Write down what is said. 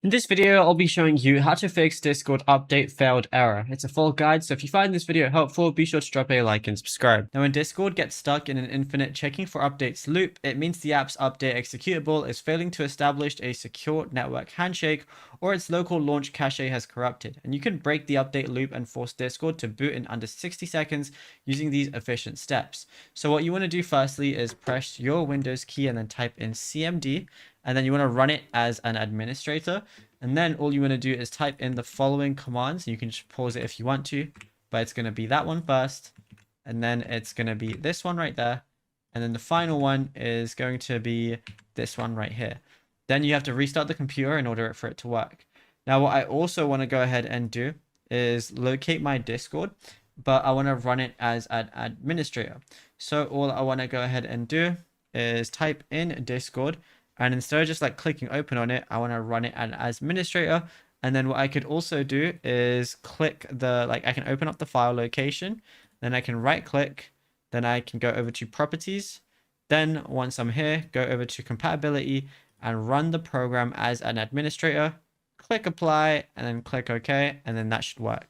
In this video, I'll be showing you how to fix Discord update failed error. It's a full guide, so if you find this video helpful, be sure to drop a like and subscribe. Now, when Discord gets stuck in an infinite checking for updates loop, it means the app's update executable is failing to establish a secure network handshake, or its local launch cache has corrupted. And you can break the update loop and force Discord to boot in under 60 seconds using these efficient steps. So what you want to do firstly is press your Windows key and then type in CMD, and then you want to run it as an administrator. And then all you want to do is type in the following commands. You can just pause it if you want to, but it's going to be that one first. And then it's going to be this one right there. And then the final one is going to be this one right here. Then you have to restart the computer in order for it to work. Now, what I also want to go ahead and do is locate my Discord, but I want to run it as an administrator. So all I want to go ahead and do is type in Discord. And instead of just like clicking open on it, I want to run it as administrator. And then what I could also do is click I can open up the file location. Then I can right click. Then I can go over to properties. Then once I'm here, go over to compatibility and run the program as an administrator. Click apply and then click OK. And then that should work.